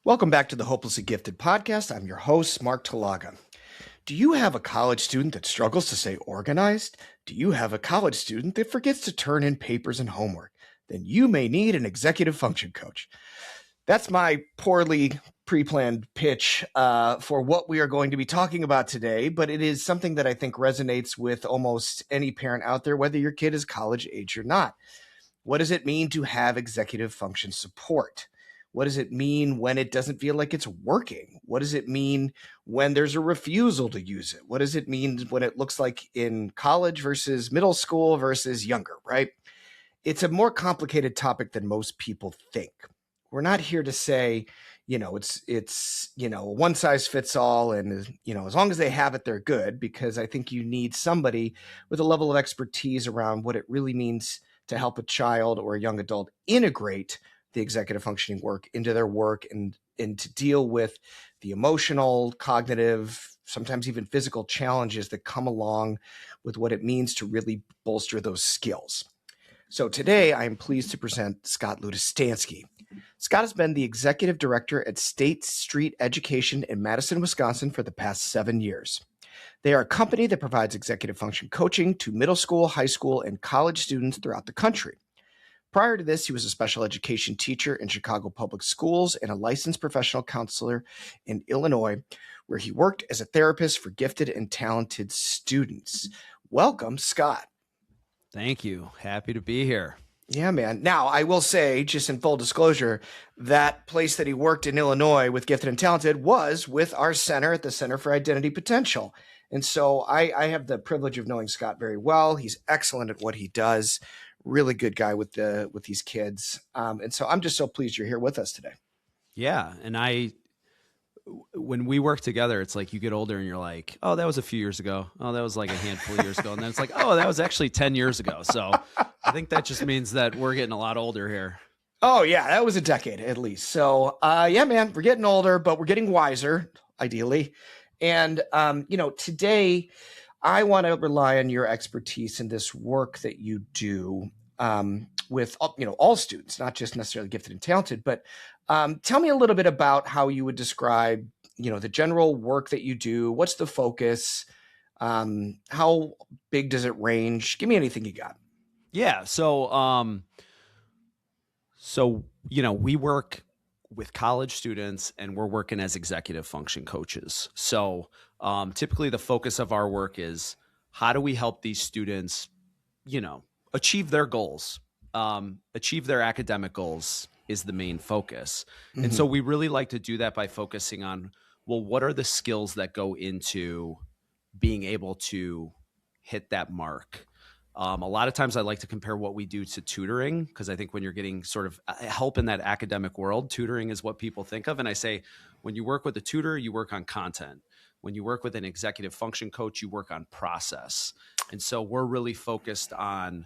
Welcome back to the Hopelessly Gifted podcast. I'm your host, Mark Talaga. Do you have a college student that struggles to stay organized? Do you have a college student that forgets to turn in papers and homework? Then you may need an executive function coach. That's my poorly pre-planned pitch for what we are going to be talking about today, but it is something that I think resonates with almost any parent out there, whether your kid is college age or not. What does it mean to have executive function support? What does it mean when it doesn't feel like it's working? What does it mean when there's a refusal to use it? What does it mean when it looks like in college versus middle school versus younger, right? It's a more complicated topic than most people think. We're not here to say, it's one size fits all and, as long as they have it, they're good, because I think you need somebody with a level of expertise around what it really means to help a child or a young adult integrate the executive functioning work into their work and to deal with the emotional, cognitive, sometimes even physical challenges that come along with what it means to really bolster those skills. So today I am pleased to present Scott Lutostanski. Scott has been the executive director at State Street Education in Madison, Wisconsin for the past 7 years. They are a company that provides executive function coaching to middle school, high school, and college students throughout the country. Prior to this, he was a special education teacher in Chicago Public Schools and a licensed professional counselor in Illinois, where he worked as a therapist for gifted and talented students. Welcome, Scott. Thank you. Happy to be here. Yeah, man. Now, I will say, just in full disclosure, that place that he worked in Illinois with gifted and talented was with our center at the Center for Identity Potential. And so I have the privilege of knowing Scott very well. He's excellent at what he does. Really good guy with these kids. And so I'm just so pleased you're here with us today. Yeah. And when we work together, it's like you get older and you're like, oh, that was a few years ago. Oh, that was like a handful of years ago. And then it's like, oh, that was actually 10 years ago. So I think that just means that we're getting a lot older here. Oh, yeah, that was a decade at least. So, yeah, man, we're getting older, but we're getting wiser, ideally. And, today I want to rely on your expertise in this work that you do with, all students, not just necessarily gifted and talented, but tell me a little bit about how you would describe, the general work that you do. What's the focus? How big does it range? Give me anything you got. Yeah. So we work with college students and we're working as executive function coaches. So typically the focus of our work is how do we help these students, achieve their goals, achieve their academic goals is the main focus. Mm-hmm. And so we really like to do that by focusing on, well, what are the skills that go into being able to hit that mark? A lot of times I like to compare what we do to tutoring, because I think when you're getting sort of help in that academic world, tutoring is what people think of. And I say, when you work with a tutor, you work on content. When you work with an executive function coach, you work on process. And so we're really focused on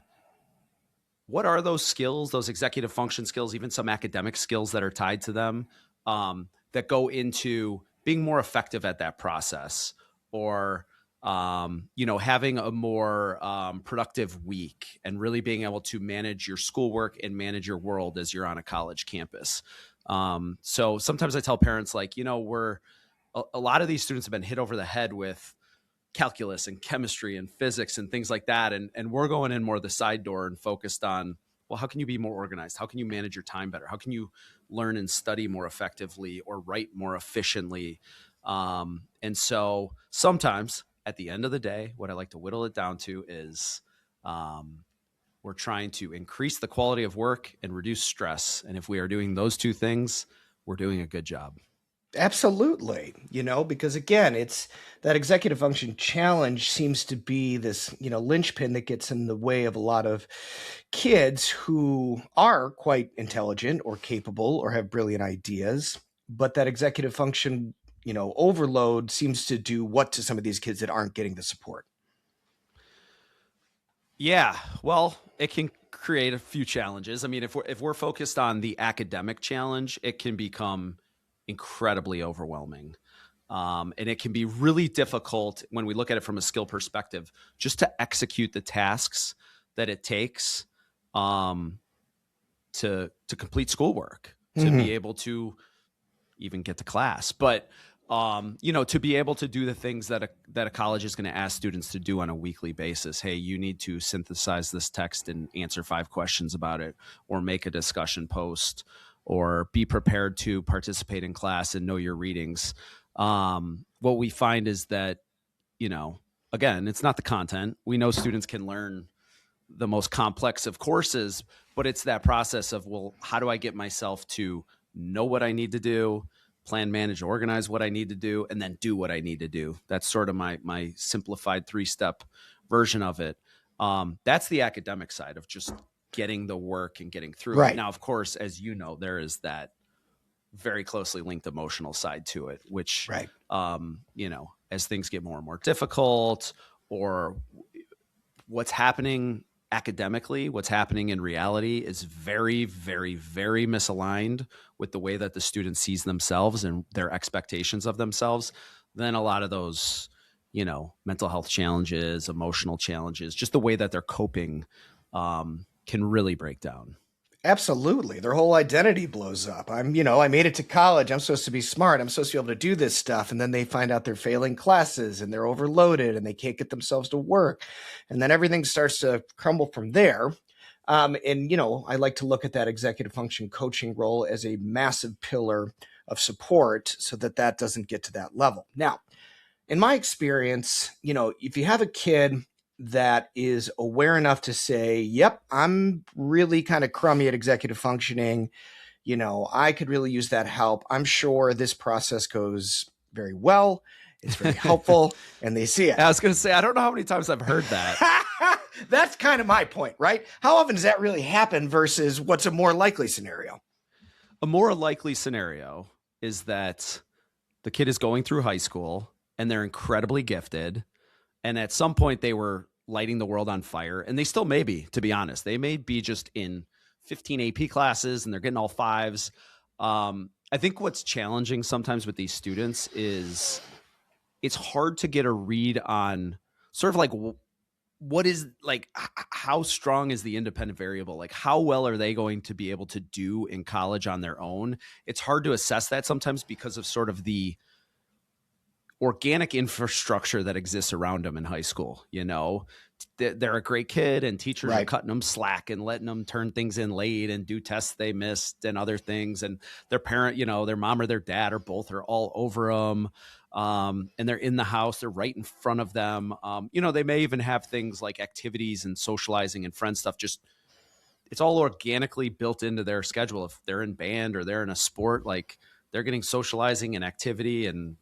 what are those skills, those executive function skills, even some academic skills that are tied to them, that go into being more effective at that process, or having a more productive week and really being able to manage your schoolwork and manage your world as you're on a college campus. So sometimes I tell parents, like, a lot of these students have been hit over the head with calculus and chemistry and physics and things like that. And we're going in more the side door and focused on, well, how can you be more organized? How can you manage your time better? How can you learn and study more effectively or write more efficiently? And so sometimes at the end of the day, what I like to whittle it down to is we're trying to increase the quality of work and reduce stress. And if we are doing those two things, we're doing a good job. Absolutely. Because again, it's that executive function challenge seems to be this, linchpin that gets in the way of a lot of kids who are quite intelligent or capable or have brilliant ideas, but that executive function, overload seems to do what to some of these kids that aren't getting the support? Yeah, well, it can create a few challenges. I mean, if we're focused on the academic challenge, it can become incredibly overwhelming. And it can be really difficult when we look at it from a skill perspective, just to execute the tasks that it takes to complete schoolwork, to be able to even get to class. But to be able to do the things that a college is going to ask students to do on a weekly basis. Hey, you need to synthesize this text and answer 5 questions about it, or make a discussion post, or be prepared to participate in class and know your readings. What we find is that, again, it's not the content. We know students can learn the most complex of courses, but it's that process of, well, how do I get myself to know what I need to do, plan, manage, organize what I need to do, and then do what I need to do. That's sort of my simplified 3-step version of it. That's the academic side of just getting the work and getting through Right. it. Now, of course, as you know, there is that very closely linked emotional side to it, which, Right. As things get more and more difficult, or what's happening academically, what's happening in reality is very, very, very misaligned with the way that the student sees themselves and their expectations of themselves. Then a lot of those, mental health challenges, emotional challenges, just the way that they're coping, can really break down. Absolutely. Their whole identity blows up. I made it to college. I'm supposed to be smart. I'm supposed to be able to do this stuff. And then they find out they're failing classes and they're overloaded and they can't get themselves to work. And then everything starts to crumble from there. I like to look at that executive function coaching role as a massive pillar of support so that doesn't get to that level. Now, in my experience, if you have a kid that is aware enough to say, yep, I'm really kind of crummy at executive functioning, I could really use that help. I'm sure this process goes very well. It's very helpful, and they see it. I was going to say, I don't know how many times I've heard that. That's kind of my point, right? How often does that really happen versus what's a more likely scenario? A more likely scenario is that the kid is going through high school and they're incredibly gifted. And at some point they were lighting the world on fire, and they still may be, to be honest. They may be just in 15 AP classes and they're getting all 5s. I think what's challenging sometimes with these students is it's hard to get a read on sort of like what is, like, how strong is the independent variable? Like, how well are they going to be able to do in college on their own? It's hard to assess that sometimes because of sort of the organic infrastructure that exists around them in high school. They're a great kid and teachers Right. are cutting them slack and letting them turn things in late and do tests they missed and other things. And their parent, their mom or their dad or both are all over them. And they're in the house, they're right in front of them. They may even have things like activities and socializing and friend stuff. Just, it's all organically built into their schedule. If they're in band or they're in a sport, like, they're getting socializing and activity and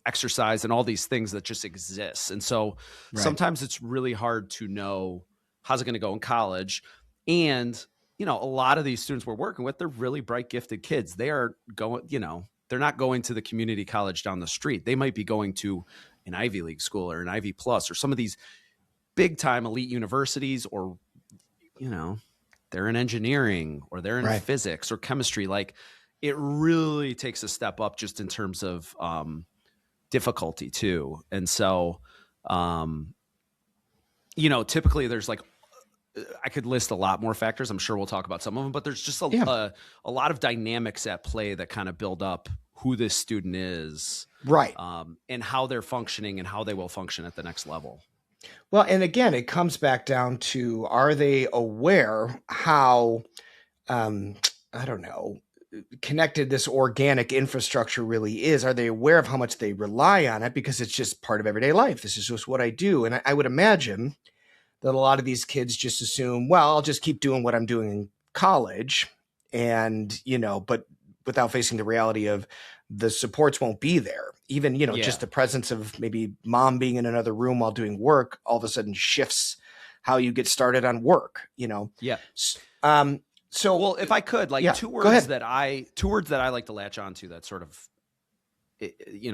exercise and all these things that just exist. And so sometimes it's really hard to know how's it going to go in college. And, a lot of these students we're working with, they're really bright, gifted kids. They are going, they're not going to the community college down the street. They might be going to an Ivy League school or an Ivy Plus or some of these big time elite universities, or, they're in engineering or they're in physics or chemistry. Like, it really takes a step up just in terms of, difficulty too. And so, typically there's like, I could list a lot more factors. I'm sure we'll talk about some of them, but there's just a lot of dynamics at play that kind of build up who this student is, right? And how they're functioning and how they will function at the next level. Well, and again, it comes back down to, are they aware how, I don't know, connected this organic infrastructure really is? Are they aware of how much they rely on it because it's just part of everyday life? This is just what I do. And I would imagine that a lot of these kids just assume, well, I'll just keep doing what I'm doing in college, and, but without facing the reality of the supports won't be there. Even, just the presence of maybe mom being in another room while doing work all of a sudden shifts how you get started on work, Yeah. So, well, if I could, like, two words that I like to latch onto that sort of,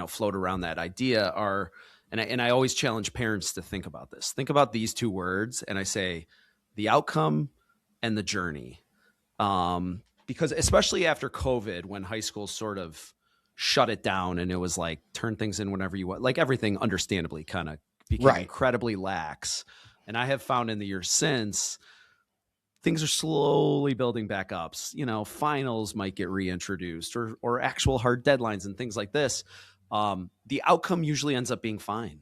float around that idea are, and I always challenge parents to think about this. Think about these 2 words, and I say the outcome and the journey. Because especially after COVID, when high school sort of shut it down and it was like, turn things in whenever you want, like, everything understandably kind of became incredibly lax. And I have found in the years since, things are slowly building back up. Finals might get reintroduced, or actual hard deadlines and things like this. The outcome usually ends up being fine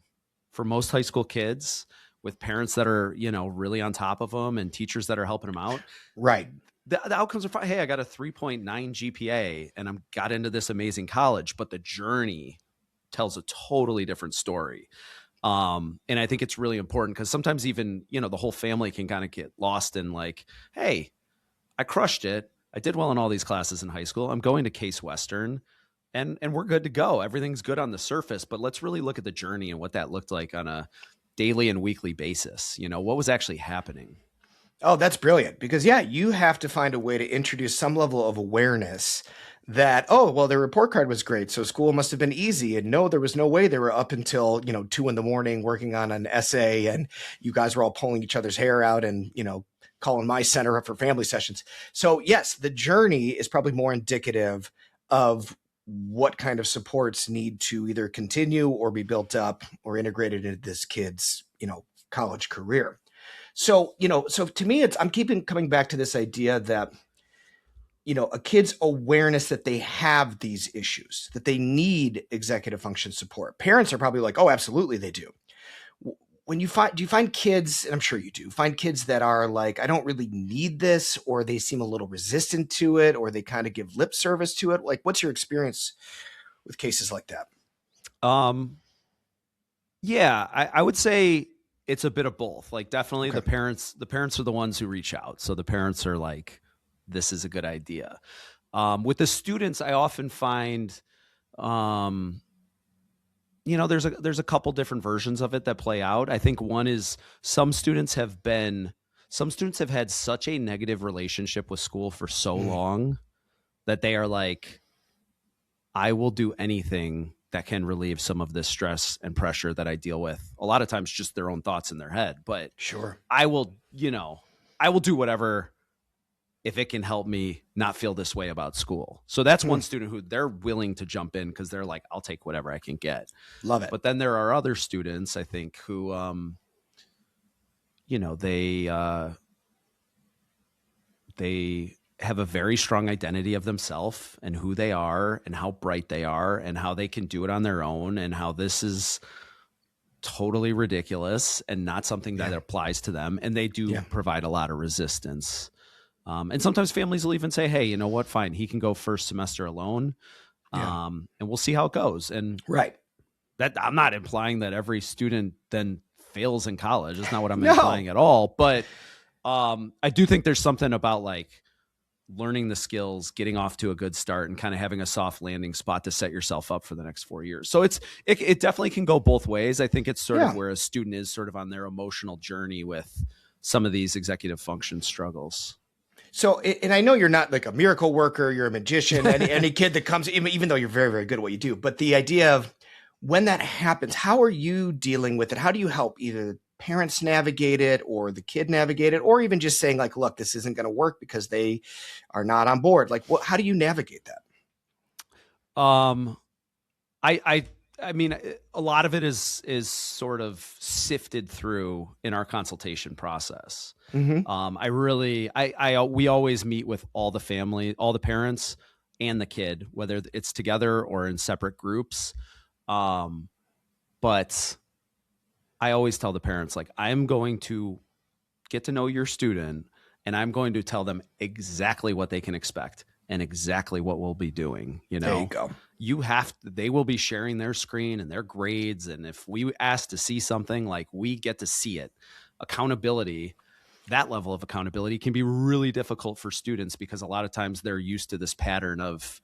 for most high school kids, with parents that are, really on top of them and teachers that are helping them out. Right. The outcomes are fine. Hey, I got a 3.9 GPA and I'm got into this amazing college, but the journey tells a totally different story. And I think it's really important because sometimes even, the whole family can kind of get lost in like, hey, I crushed it. I did well in all these classes in high school. I'm going to Case Western and we're good to go. Everything's good on the surface, but let's really look at the journey and what that looked like on a daily and weekly basis. What was actually happening? Oh, that's brilliant because yeah, you have to find a way to introduce some level of awareness that, oh, well, their report card was great, so school must have been easy. And no, there was no way they were up until, 2 a.m. working on an essay and you guys were all pulling each other's hair out and, calling my center up for family sessions. So yes, the journey is probably more indicative of what kind of supports need to either continue or be built up or integrated into this kid's, college career. So to me, I'm coming back to this idea that, a kid's awareness that they have these issues, that they need executive function support. Parents are probably like, oh, absolutely they do. Do you find kids, and I'm sure you do, find kids that are like, I don't really need this, or they seem a little resistant to it, or they kind of give lip service to it? Like, what's your experience with cases like that? Yeah, I would say it's a bit of both. Like definitely Okay. the parents are the ones who reach out. So the parents are like, this is a good idea. With the students, I often find, there's a couple different versions of it that play out. I think one is some students have had such a negative relationship with school for so long that they are like, I will do anything that can relieve some of this stress and pressure that I deal with. A lot of times just their own thoughts in their head, but Sure. I will do whatever if it can help me not feel this way about school. So that's one student who they're willing to jump in because they're like, I'll take whatever I can get. Love it. But then there are other students, I think, who, they have a very strong identity of themselves and who they are and how bright they are and how they can do it on their own and how this is totally ridiculous and not something that applies to them. And they do provide a lot of resistance. And sometimes families will even say, hey, you know what? Fine. He can go first semester alone. And we'll see how it goes. And right. That I'm not implying that every student then fails in college. That's not what I'm implying at all. But I do think there's something about like learning the skills, getting off to a good start, and kind of having a soft landing spot to set yourself up for the next 4 years. So it definitely can go both ways. I think it's sort of where a student is sort of on their emotional journey with some of these executive function struggles. So, and I know you're not like a miracle worker, you're a magician, any kid that comes, even though you're very, very good at what you do, but the idea of when that happens, how are you dealing with it? How do you help either parents navigate it or the kid navigate it, or even just saying like, look, this isn't going to work because they are not on board? Like, how do you navigate that? I mean, a lot of it is sort of sifted through in our consultation process. We always meet with all the family, all the parents and the kid, whether it's together or in separate groups. But I always tell the parents, like, I'm going to get to know your student and I'm going to tell them exactly what they can expect and exactly what we'll be doing. There you go. They will be sharing their screen and their grades. And if we ask to see something, like, we get to see it. Accountability, that level of accountability can be really difficult for students because a lot of times they're used to this pattern of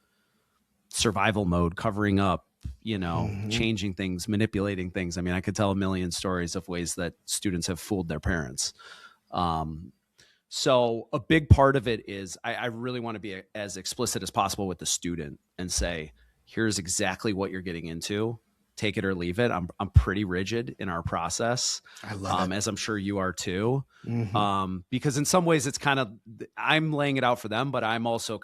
survival mode, covering up, changing things, manipulating things. I mean, I could tell a million stories of ways that students have fooled their parents. So a big part of it is I really want to be as explicit as possible with the student and say, here's exactly what you're getting into. Take it or leave it. I'm pretty rigid in our process. I love it. As I'm sure you are too. Because in some ways it's kind of, I'm laying it out for them, but I'm also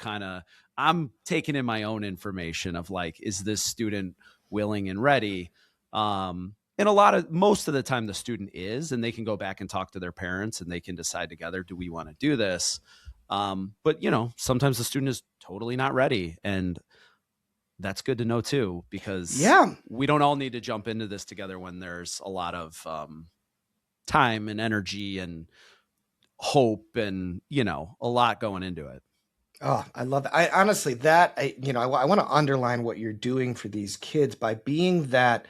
I'm taking in my own information of like, is this student willing and ready? and most of the time the student is, and they can go back and talk to their parents and they can decide together, do we want to do this? But sometimes the student is totally not ready, and that's good to know too, because Yeah. we don't all need to jump into this together when there's a lot of time and energy and hope and a lot going into it. Oh, I love that. I honestly, that I want to underline what you're doing for these kids by being that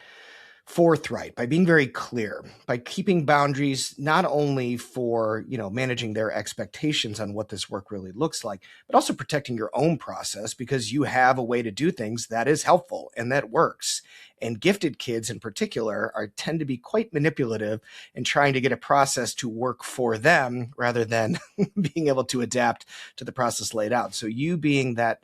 forthright, by being very clear, by keeping boundaries not only for, managing their expectations on what this work really looks like, but also protecting your own process, because you have a way to do things that is helpful and that works. And gifted kids in particular tend to be quite manipulative and trying to get a process to work for them rather than being able to adapt to the process laid out. So you being that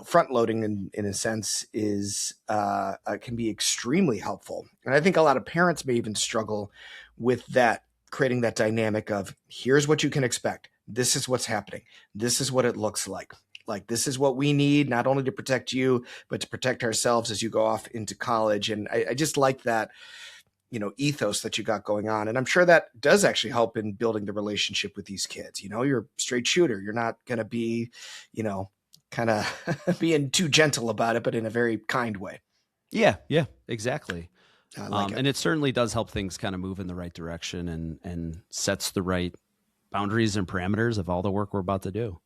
front loading in a sense is can be extremely helpful. And I think a lot of parents may even struggle with that, creating that dynamic of, here's what you can expect. This is what's happening. This is what it looks like. Like, this is what we need, not only to protect you, but to protect ourselves as you go off into college. And I just like that, ethos that you got going on. And I'm sure that does actually help in building the relationship with these kids. You're a straight shooter. You're not going to be, kind of being too gentle about it, but in a very kind way. Yeah, exactly. I like it. And it certainly does help things kind of move in the right direction and sets the right boundaries and parameters of all the work we're about to do.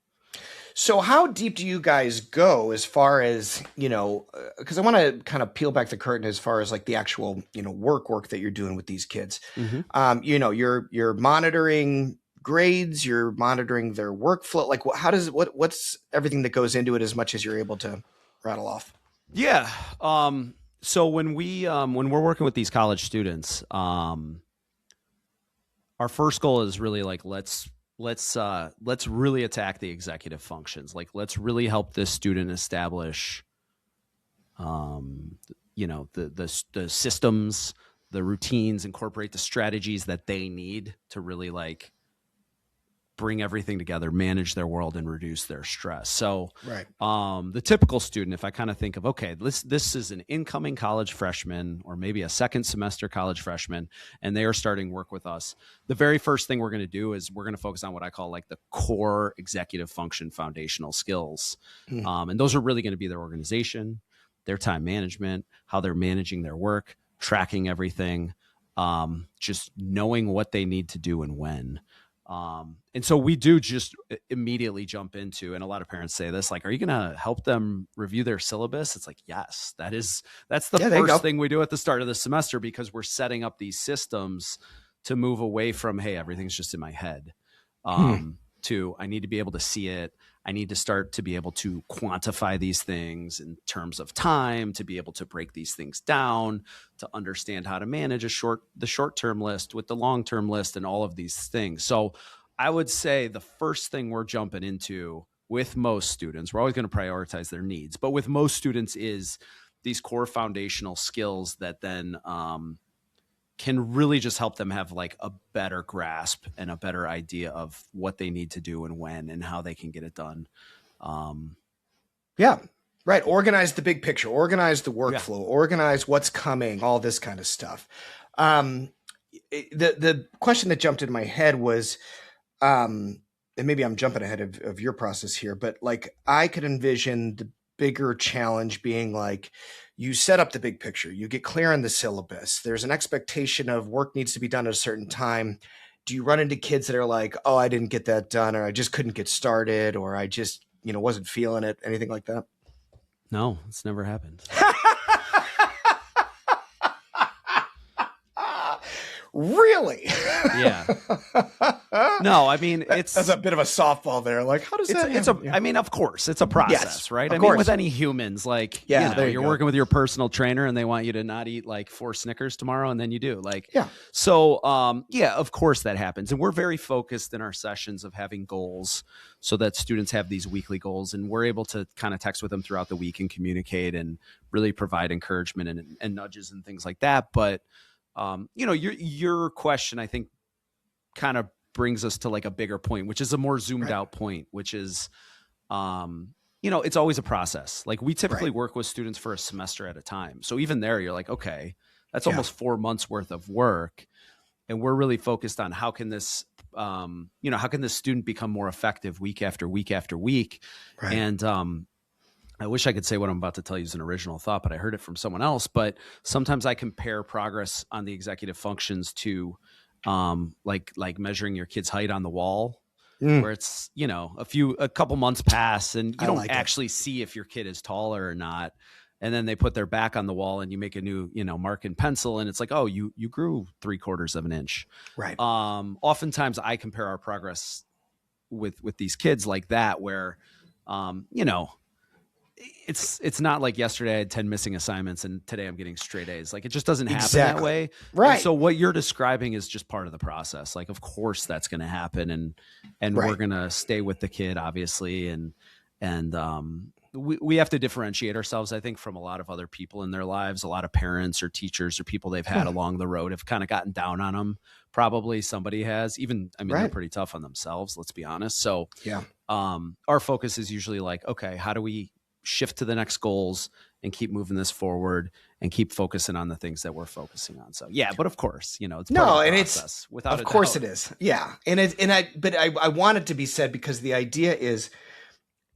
So how deep do you guys go as far as, because I want to kind of peel back the curtain as far as like the actual, work that you're doing with these kids. Mm-hmm. You're monitoring grades, you're monitoring their workflow. Like, what's everything that goes into it, as much as you're able to rattle off? Yeah. So when we're working with these college students, our first goal is really like, let's really attack the executive functions. Like, let's really help this student establish, the systems, the routines, incorporate the strategies that they need to really like bring everything together, manage their world, and reduce their stress. So, right. The typical student, if I kind of think of, okay, this is an incoming college freshman or maybe a second semester college freshman, and they are starting work with us. The very first thing we're going to do is we're going to focus on what I call like the core executive function foundational skills. And those are really going to be their organization, their time management, how they're managing their work, tracking everything, just knowing what they need to do and when. And so we do just immediately jump into, and a lot of parents say this, like, are you going to help them review their syllabus? It's like, yes, that's the first thing we do at the start of the semester, because we're setting up these systems to move away from, hey, everything's just in my head, to, I need to be able to see it. I need to start to be able to quantify these things in terms of time, to be able to break these things down, to understand how to manage the short-term list with the long-term list and all of these things. So I would say the first thing we're jumping into with most students, we're always going to prioritize their needs, but with most students is these core foundational skills that then can really just help them have like a better grasp and a better idea of what they need to do and when and how they can get it done. Yeah, right. Organize the big picture, organize the workflow, organize what's coming, all this kind of stuff. The question that jumped into my head was, and maybe I'm jumping ahead of your process here, but like, I could envision the bigger challenge being like, you set up the big picture, you get clear on the syllabus, there's an expectation of work needs to be done at a certain time. Do you run into kids that are like, oh, I didn't get that done, or I just couldn't get started, or I just, wasn't feeling it, anything like that? No, it's never happened. Really? Yeah. No, I mean, that's a bit of a softball there. Like, how does that? I mean, of course, it's a process, yes, right? I course. mean, with any humans, like, you're working with your personal trainer and they want you to not eat like 4 Snickers tomorrow, and then you do. Like, yeah. So, of course that happens. And we're very focused in our sessions of having goals so that students have these weekly goals, and we're able to kind of text with them throughout the week and communicate and really provide encouragement and nudges and things like that. But your question, I think, kind of brings us to like a bigger point, which is a more zoomed out point, which is, it's always a process. Like, we typically work with students for a semester at a time. So even there, you're like, okay, That's Yeah. almost 4 months worth of work. And we're really focused on how can this, how can this student become more effective week after week after week. Right. And I wish I could say what I'm about to tell you is an original thought, but I heard it from someone else. But sometimes I compare progress on the executive functions to like measuring your kid's height on the wall, Mm, where it's, a couple months pass and you I don't like it. actually see if your kid is taller or not. And then they put their back on the wall and you make a new, mark in pencil and it's like, oh, you grew 3/4 of an inch. Right. Oftentimes I compare our progress with these kids like that, where, it's not like yesterday I had 10 missing assignments and today I'm getting straight A's. Like, it just doesn't happen that Exactly. way. And Right. so what you're describing is just part of the process. Like, of course that's going to happen. And we're Right. going to stay with the kid, obviously. And we have to differentiate ourselves, I think, from a lot of other people in their lives. A lot of parents or teachers or people they've had along the road have kind of gotten down on them. Probably somebody has. Even, I mean, they're Right. pretty tough on themselves, let's be honest. So Yeah. our focus is usually like, okay, how do we shift to the next goals and keep moving this forward and keep focusing on the things that we're focusing on? So yeah, but of course, it's part of the process, without of a course doubt. it is. Yeah. But I want it to be said, because the idea is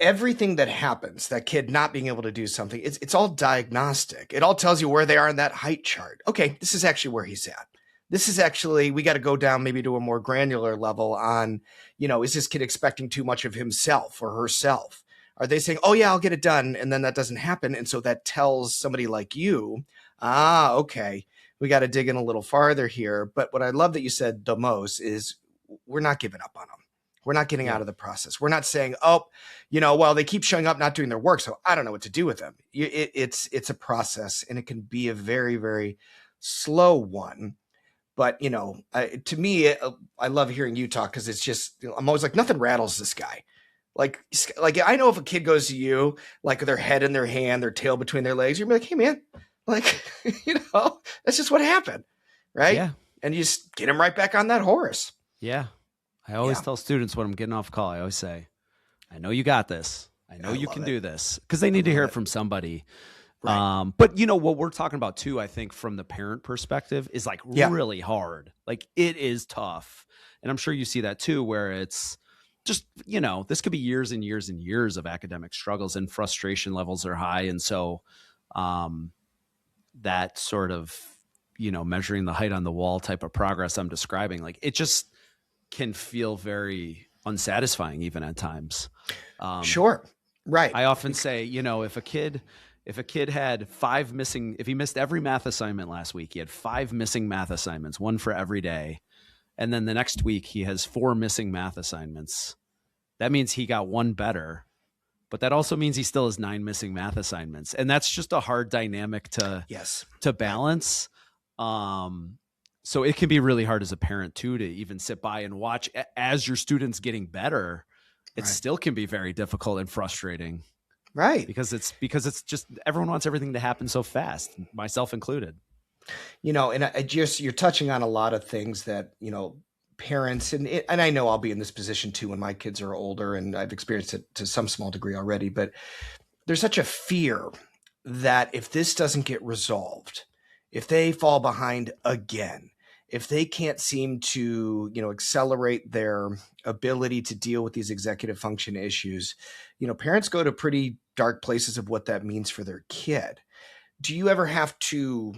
everything that happens, that kid not being able to do something, it's all diagnostic. It all tells you where they are in that height chart. Okay, this is actually where he's at. This is actually, we got to go down maybe to a more granular level on, is this kid expecting too much of himself or herself? Are they saying, oh yeah, I'll get it done, and then that doesn't happen? And so that tells somebody like you, okay, we got to dig in a little farther here. But what I love that you said the most is, we're not giving up on them. We're not getting Yeah. out of the process. We're not saying, oh, well, they keep showing up, not doing their work, so I don't know what to do with them. It's a process, and it can be a very, very slow one. But, to me, I love hearing you talk, because it's just, I'm always like, nothing rattles this guy. Like I know if a kid goes to you, like their head in their hand, their tail between their legs, you're gonna be like, hey, man, like, that's just what happened, right? Yeah. And you just get him right back on that horse. Yeah. I always Yeah. tell students when I'm getting off call, I always say, I know you got this. I know I you love can it. do this, because they need to love hear it. it from somebody. Right. But what we're talking about too, I think from the parent perspective, is like Yeah. really hard. Like, it is tough. And I'm sure you see that too, where it's just, this could be years and years and years of academic struggles and frustration levels are high. And so, that sort of, measuring the height on the wall type of progress I'm describing, like, it just can feel very unsatisfying even at times. Sure. Right. I often say, if a kid had if he missed every math assignment last week, he had 5 missing math assignments, one for every day. And then the next week he has 4 missing math assignments. That means he got one better, but that also means he still has 9 missing math assignments. And that's just a hard dynamic to Yes. balance. So it can be really hard as a parent too, to even sit by and watch as your student's getting better. It Right. still can be very difficult and frustrating. Right. Because it's just, everyone wants everything to happen so fast, myself included. And you're touching on a lot of things that, parents, and I know I'll be in this position too when my kids are older, and I've experienced it to some small degree already, but there's such a fear that if this doesn't get resolved, if they fall behind again, if they can't seem to, accelerate their ability to deal with these executive function issues, parents go to pretty dark places of what that means for their kid. Do you ever have to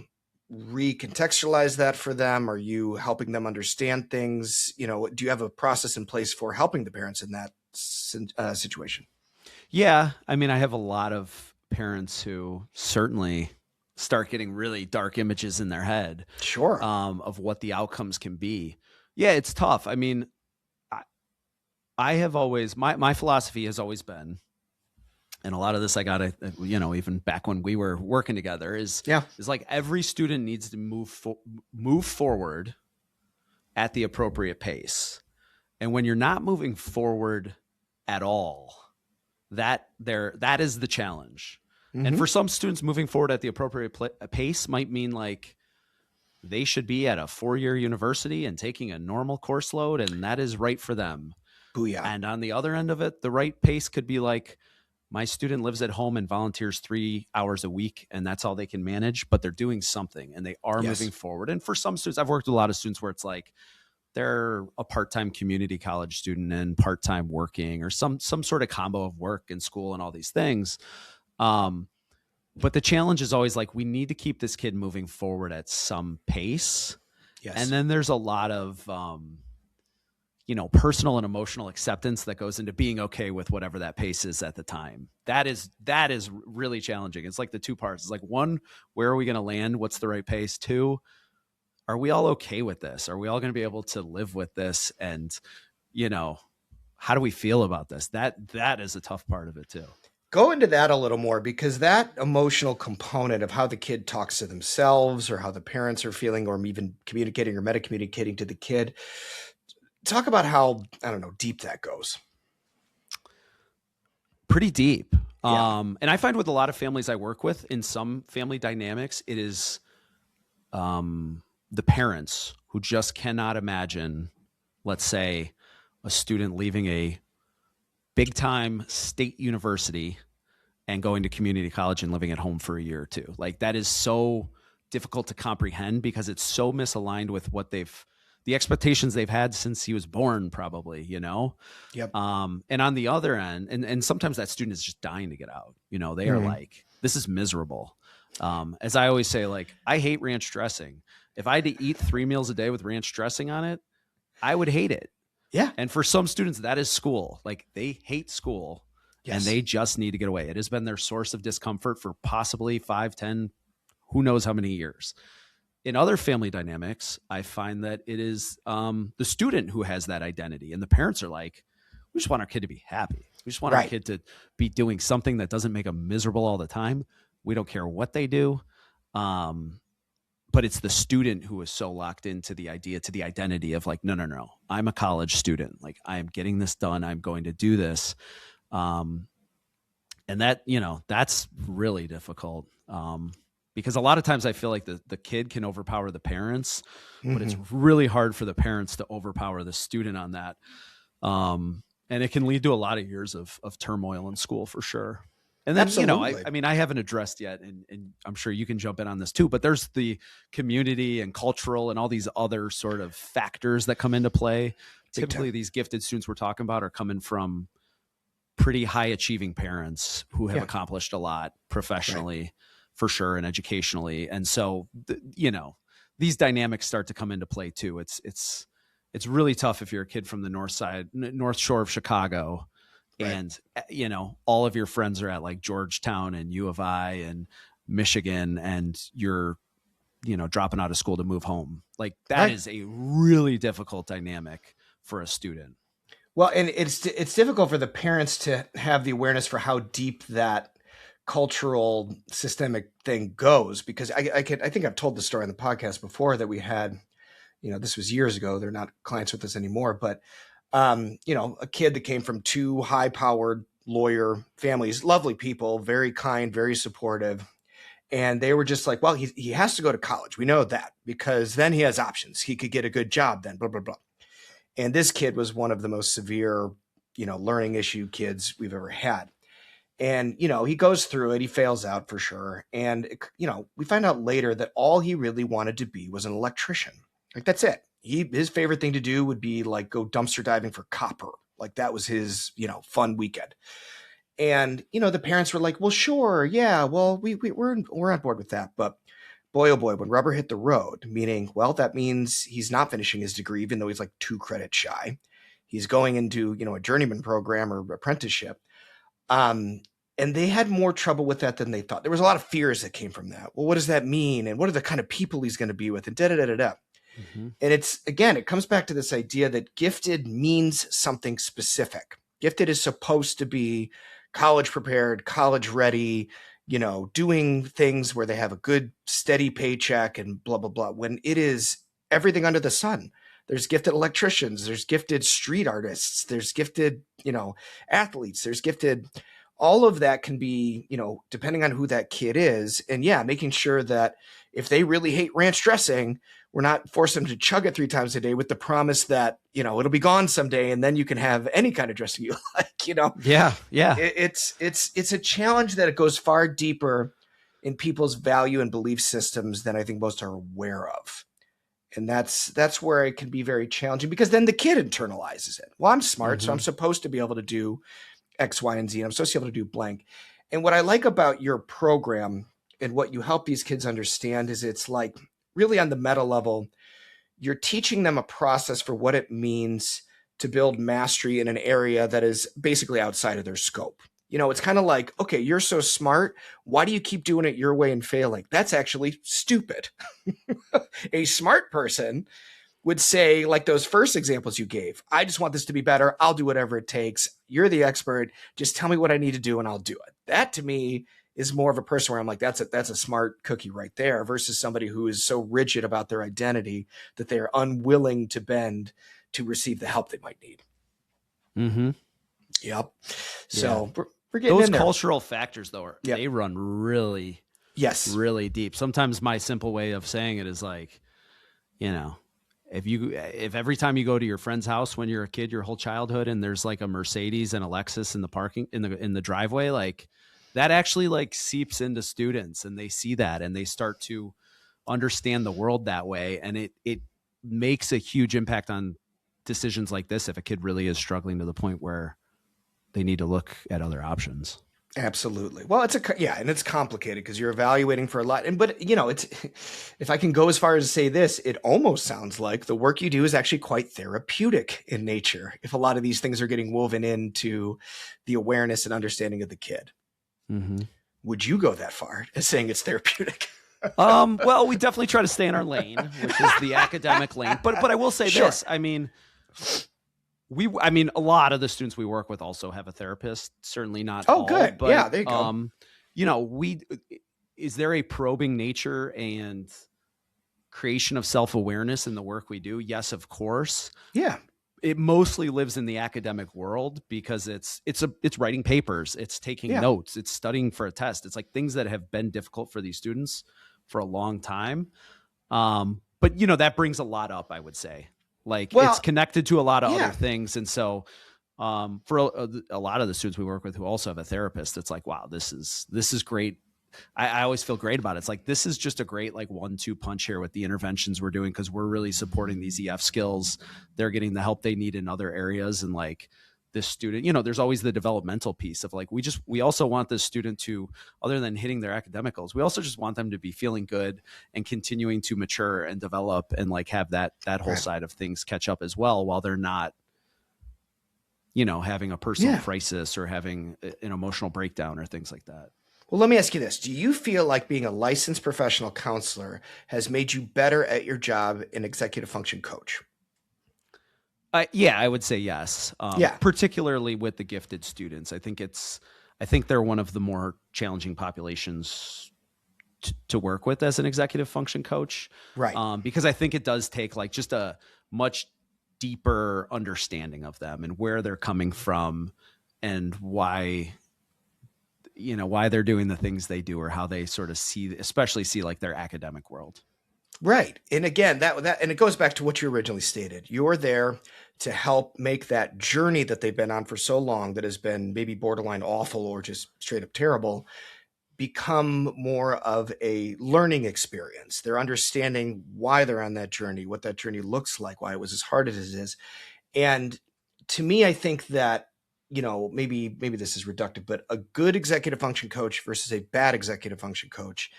recontextualize that for them? Are you helping them understand things? Do you have a process in place for helping the parents in that situation? Yeah. I mean, I have a lot of parents who certainly start getting really dark images in their head, Sure. of what the outcomes can be. Yeah, it's tough. I mean, I have always, my philosophy has always been, and a lot of this I got, even back when we were working together, is like every student needs to move forward at the appropriate pace. And when you're not moving forward at all, that is the challenge. Mm-hmm. And for some students, moving forward at the appropriate pace might mean like they should be at a 4-year university and taking a normal course load, and that is right for them. Booyah. And on the other end of it, the right pace could be like, my student lives at home and volunteers 3 hours a week, and that's all they can manage, but they're doing something and they are moving Yes. forward. And for some students, I've worked with a lot of students where it's like they're a part-time community college student and part-time working, or some sort of combo of work and school and all these things. Um, but the challenge is always like, we need to keep this kid moving forward at some pace. And Yes. then there's a lot of, personal and emotional acceptance that goes into being okay with whatever that pace is at the time. That is really challenging. It's like the two parts. It's like, one, where are we going to land? What's the right pace? Two, are we all okay with this? Are we all going to be able to live with this? And, how do we feel about this? That is a tough part of it too. Go into that a little more, because that emotional component of how the kid talks to themselves or how the parents are feeling, or even communicating or meta communicating to the kid. Talk about how, I don't know, deep that goes. Pretty deep. Yeah. And I find with a lot of families I work with, in some family dynamics, it is the parents who just cannot imagine, let's say, a student leaving a big time state university and going to community college and living at home for a year or two. Like, that is so difficult to comprehend because it's so misaligned with what the expectations they've had since he was born, probably, Yep. And on the other end, and sometimes that student is just dying to get out. They are like, this is miserable. As I always say, like, I hate ranch dressing. If I had to eat 3 meals a day with ranch dressing on it, I would hate it. Yeah. And for some students, that is school. Like, they hate school. Yes. And they just need to get away. It has been their source of discomfort for possibly 5, 10, who knows how many years. In other family dynamics, I find that it is the student who has that identity, and the parents are like, we just want our kid to be happy. We just want our kid to be doing something that doesn't make them miserable all the time. We don't care what they do. But it's the student who is so locked into the idea, to the identity of like, no, I'm a college student. Like, I am getting this done. I'm going to do this. And that, that's really difficult. Because a lot of times I feel like the kid can overpower the parents, but it's really hard for the parents to overpower the student on that. And it can lead to a lot of years of turmoil in school, for sure. And then, Absolutely. I mean, I haven't addressed yet, and I'm sure you can jump in on this too, but there's the community and cultural and all these other sort of factors that come into play. Typically, these gifted students we're talking about are coming from pretty high achieving parents who have accomplished a lot professionally, for sure, and educationally. And so, these dynamics start to come into play too. It's really tough if you're a kid from the North Shore of Chicago, and all of your friends are at like Georgetown and U of I and Michigan, and you're dropping out of school to move home. Like, that is a really difficult dynamic for a student. Well, and it's difficult for the parents to have the awareness for how deep that cultural systemic thing goes, because I think I've told the story on the podcast before that we had, this was years ago. They're not clients with us anymore, but a kid that came from 2 high-powered lawyer families, lovely people, very kind, very supportive. And they were just like, well, he has to go to college. We know that, because then he has options. He could get a good job then, blah, blah, blah. And this kid was one of the most severe, learning issue kids we've ever had. And, he goes through it. He fails out for sure. And, we find out later that all he really wanted to be was an electrician. Like, that's it. His favorite thing to do would be like go dumpster diving for copper. Like, that was his, fun weekend. And, the parents were like, well, sure. Yeah, well, we're on board with that. But boy, oh boy, when rubber hit the road, meaning, well, that means he's not finishing his degree, even though he's like 2 credits shy. He's going into, a journeyman program or apprenticeship. And they had more trouble with that than they thought. There was a lot of fears that came from that. Well, what does that mean? And what are the kind of people he's going to be with? And da-da-da-da-da. Mm-hmm. And it comes back to this idea that gifted means something specific. Gifted is supposed to be college prepared, college ready, doing things where they have a good steady paycheck and blah, blah, blah. When it is everything under the sun. There's gifted electricians, there's gifted street artists, there's gifted, athletes, there's gifted, all of that can be, depending on who that kid is. And making sure that if they really hate ranch dressing, we're not forcing them to chug it 3 times a day with the promise that, it'll be gone someday and then you can have any kind of dressing you like. Yeah. Yeah. It's a challenge that it goes far deeper in people's value and belief systems than I think most are aware of. And that's where it can be very challenging, because then the kid internalizes it. Well, I'm smart, so I'm supposed to be able to do X, Y, and Z, and I'm supposed to be able to do blank. And what I like about your program and what you help these kids understand is it's like really on the meta level, you're teaching them a process for what it means to build mastery in an area that is basically outside of their scope. It's kind of like, okay, you're so smart. Why do you keep doing it your way and failing? That's actually stupid. A smart person would say, like those first examples you gave, I just want this to be better. I'll do whatever it takes. You're the expert. Just tell me what I need to do and I'll do it. That to me is more of a person where I'm like, that's a smart cookie right there, versus somebody who is so rigid about their identity that they are unwilling to bend to receive the help they might need. Mm-hmm. Yep. So we're getting those in there. Cultural factors, though, they run really, really deep. Sometimes my simple way of saying it is like, if every time you go to your friend's house when you're a kid, your whole childhood, and there's like a Mercedes and a Lexus in the parking in the driveway, like that actually like seeps into students, and they see that and they start to understand the world that way. And it makes a huge impact on decisions like this if a kid really is struggling to the point where they need to look at other options. Absolutely. Well, and it's complicated because you're evaluating for a lot. But it's, if I can go as far as to say this, it almost sounds like the work you do is actually quite therapeutic in nature, if a lot of these things are getting woven into the awareness and understanding of the kid. Mm-hmm. Would you go that far as saying it's therapeutic? Well, we definitely try to stay in our lane, which is the academic lane. But I will say this, I mean, a lot of the students we work with also have a therapist. Certainly not all. Good. But, yeah, there you go. Is there a probing nature and creation of self-awareness in the work we do? Yes, of course. Yeah. It mostly lives in the academic world because it's writing papers, it's taking notes, it's studying for a test. It's like things that have been difficult for these students for a long time. But that brings a lot up, I would say. Like it's connected to a lot of other things. And so for a lot of the students we work with who also have a therapist, it's like, wow, this is great. I always feel great about it. It's like, this is just a great like 1-2 punch here with the interventions we're doing, because we're really supporting these EF skills. They're getting the help they need in other areas. And like this student, there's always the developmental piece of like, we also want this student to, other than hitting their academic goals, we also just want them to be feeling good and continuing to mature and develop and like have that whole side of things catch up as well, while they're not, having a personal crisis or having an emotional breakdown or things like that. Well, let me ask you this. Do you feel like being a licensed professional counselor has made you better at your job in executive function coach? Yeah, I would say yes. Particularly with the gifted students. I think they're one of the more challenging populations to work with as an executive function coach. Right. Because I think it does take like just a much deeper understanding of them and where they're coming from and why they're doing the things they do, or how they sort of especially see like their academic world. Right. And again, and it goes back to what you originally stated. You're there to help make that journey that they've been on for so long, that has been maybe borderline awful or just straight up terrible, become more of a learning experience. They're understanding why they're on that journey, what that journey looks like, why it was as hard as it is. And to me, I think that, maybe this is reductive, but a good executive function coach versus a bad executive function coach,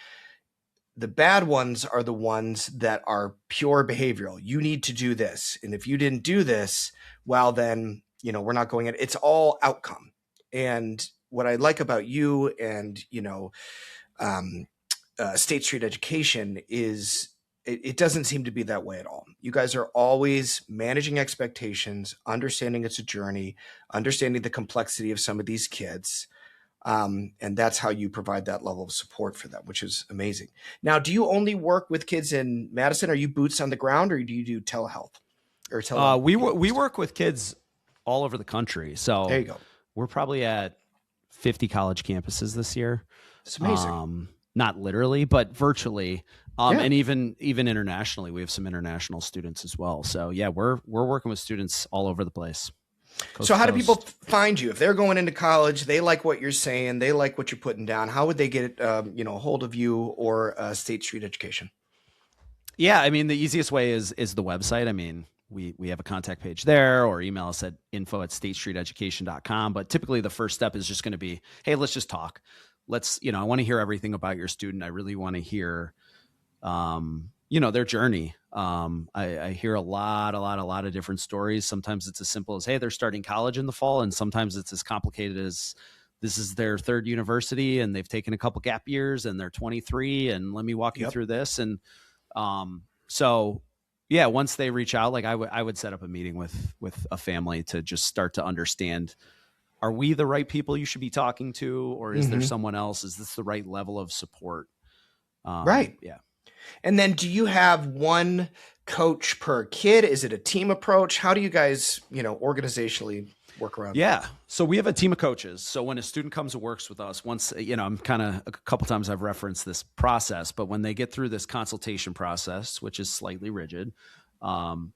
the bad ones are the ones that are pure behavioral. You need to do this. And if you didn't do this, well, then, we're not going in. It's all outcome. And what I like about you and, State Street Education is it doesn't seem to be that way at all. You guys are always managing expectations, understanding it's a journey, understanding the complexity of some of these kids. And that's how you provide that level of support for them, which is amazing. Now, do you only work with kids in Madison? Are you boots on the ground, or do you do telehealth? Or we work with kids all over the country. So there you go. We're probably at 50 college campuses this year. It's amazing. Not literally, but virtually. Yeah. And even internationally, we have some international students as well. So yeah, we're working with students all over the place, So coast to how do people coast. find you if they're going into college? They like what you're saying. They like what you're putting down. How would they get a hold of you or State Street Education? Yeah, I mean the easiest way is the website. I mean, we have a contact page there, or email us at info@statestreeteducation.com. But typically the first step is just going to be, hey, let's just talk. I want to hear everything about your student. I really want to hear their journey. I hear a lot of different stories. Sometimes it's as simple as, hey, they're starting college in the fall. And sometimes it's as complicated as this is their third university and they've taken a couple gap years and they're 23 and let me walk you Yep. through this. And so yeah, once they reach out, like I would set up a meeting with a family to just start to understand, are we the right people you should be talking to, or is there Hmm. someone else? Is this the right level of support? Right. Yeah. And then do you have one coach per kid? Is it a team approach? How do you guys, organizationally work around that? Yeah. So we have a team of coaches. So when a student comes and works with us, once, I'm kind of a couple times I've referenced this process, but when they get through this consultation process, which is slightly rigid, um,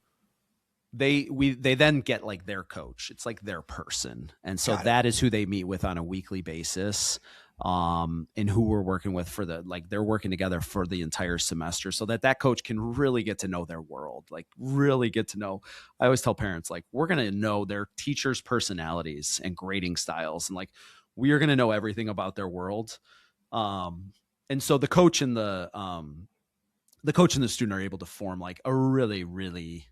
they then get like their coach. It's like their person. And so Got it. that is who they meet with on a weekly basis. And who we're working with they're working together for the entire semester so that coach can really get to know their world, like really get to know. I always tell parents, like, we're going to know their teachers' personalities and grading styles. And like, we are going to know everything about their world. And so the coach and the student are able to form like a really, really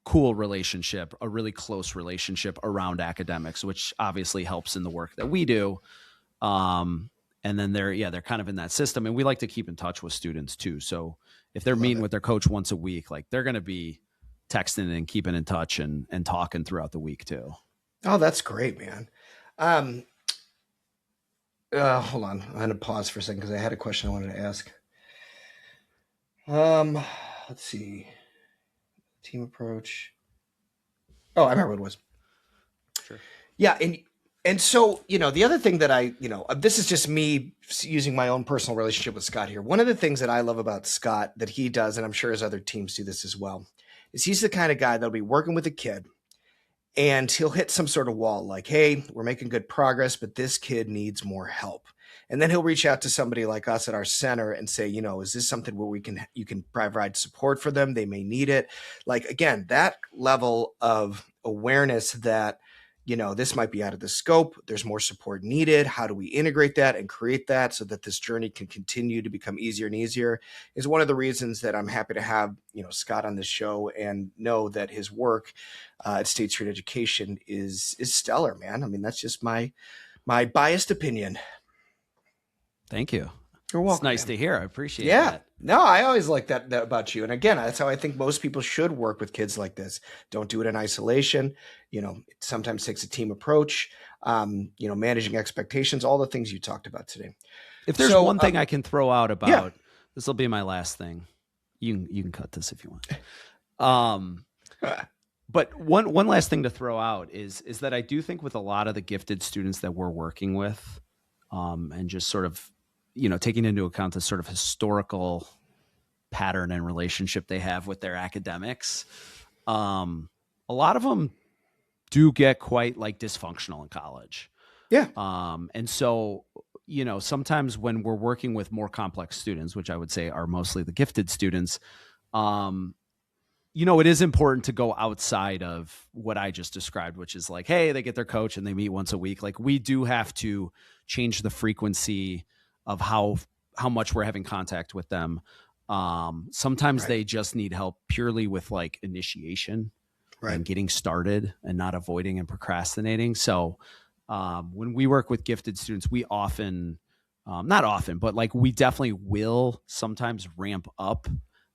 cool relationship, a really close relationship around academics, which obviously helps in the work that we do. And then they're kind of in that system, and we like to keep in touch with students too. So if they're Love meeting it. with their coach once a week, like they're going to be texting and keeping in touch and talking throughout the week too. Oh, that's great, man. Um, Hold on. I'm going to pause for a second because I had a question I wanted to ask. Um, let's see. Team approach. Oh, I remember what it was. Sure. Yeah, and so the other thing that this is just me using my own personal relationship with Scott here. One of the things that I love about Scott that he does, and I'm sure his other teams do this as well, is he's the kind of guy that'll be working with a kid and he'll hit some sort of wall like, hey, we're making good progress, but this kid needs more help. And then he'll reach out to somebody like us at our center and say, is this something where you can provide support for them? They may need it. Like, again, that level of awareness that, this might be out of the scope. There's more support needed. How do we integrate that and create that so that this journey can continue to become easier and easier is one of the reasons that I'm happy to have, Scott on this show and know that his work at State Street Education is stellar, man. I mean, that's just my biased opinion. Thank you. You're It's welcome, nice man. to hear. I appreciate Yeah. that. No, I always like that about you. And again, that's how I think most people should work with kids like this. Don't do it in isolation. It sometimes takes a team approach, managing expectations, all the things you talked about today. If there's So, one thing I can throw out yeah. about, this will be my last thing. You can cut this if you want. Um, but one last thing to throw out is that I do think with a lot of the gifted students that we're working with, and just sort of, taking into account the sort of historical pattern and relationship they have with their academics, a lot of them do get quite like dysfunctional in college. Yeah. And so, sometimes when we're working with more complex students, which I would say are mostly the gifted students, it is important to go outside of what I just described, which is like, hey, they get their coach and they meet once a week. Like, we do have to change the frequency of how much we're having contact with them. Sometimes Right. they just need help purely with like initiation Right. and getting started and not avoiding and procrastinating. So when we work with gifted students, we often, not often, but like we definitely will sometimes ramp up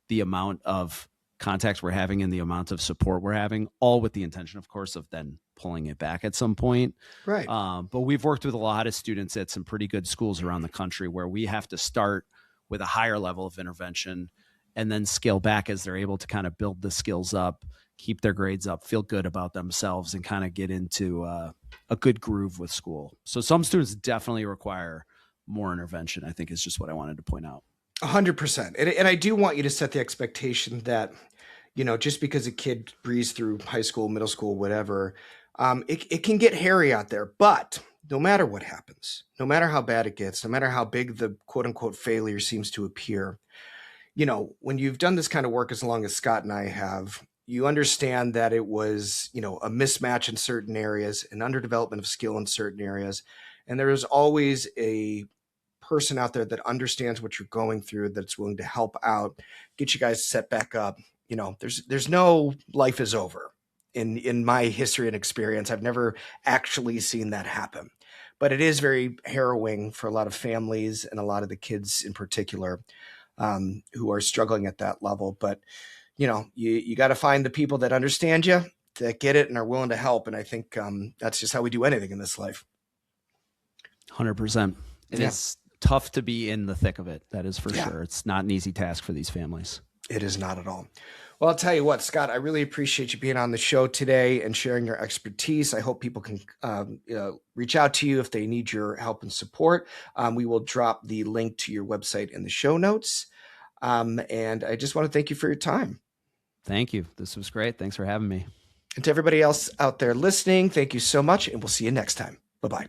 the amount of contacts we're having and the amount of support we're having, all with the intention, of course, of then pulling it back at some point. Right. But we've worked with a lot of students at some pretty good schools around the country where we have to start with a higher level of intervention and then scale back as they're able to kind of build the skills up, keep their grades up, feel good about themselves, and kind of get into a good groove with school. So some students definitely require more intervention, I think, is just what I wanted to point out. 100%. And I do want you to set the expectation that, just because a kid breezes through high school, middle school, whatever, it can get hairy out there. But no matter what happens, no matter how bad it gets, no matter how big the quote unquote failure seems to appear, when you've done this kind of work as long as Scott and I have, you understand that it was, a mismatch in certain areas, an underdevelopment of skill in certain areas. And there is always a person out there that understands what you're going through, that's willing to help out, get you guys set back up. There's no life is over. In my history and experience, I've never actually seen that happen. But it is very harrowing for a lot of families and a lot of the kids in particular, who are struggling at that level. But you got to find the people that understand you, that get it, and are willing to help. And I think that's just how we do anything in this life. 100%. It is tough to be in the thick of it. That is for sure. It's not an easy task for these families. It is not at all. Well, I'll tell you what, Scott, I really appreciate you being on the show today and sharing your expertise. I hope people can reach out to you if they need your help and support. We will drop the link to your website in the show notes. And I just want to thank you for your time. Thank you. This was great. Thanks for having me. And to everybody else out there listening, thank you so much, and we'll see you next time. Bye-bye.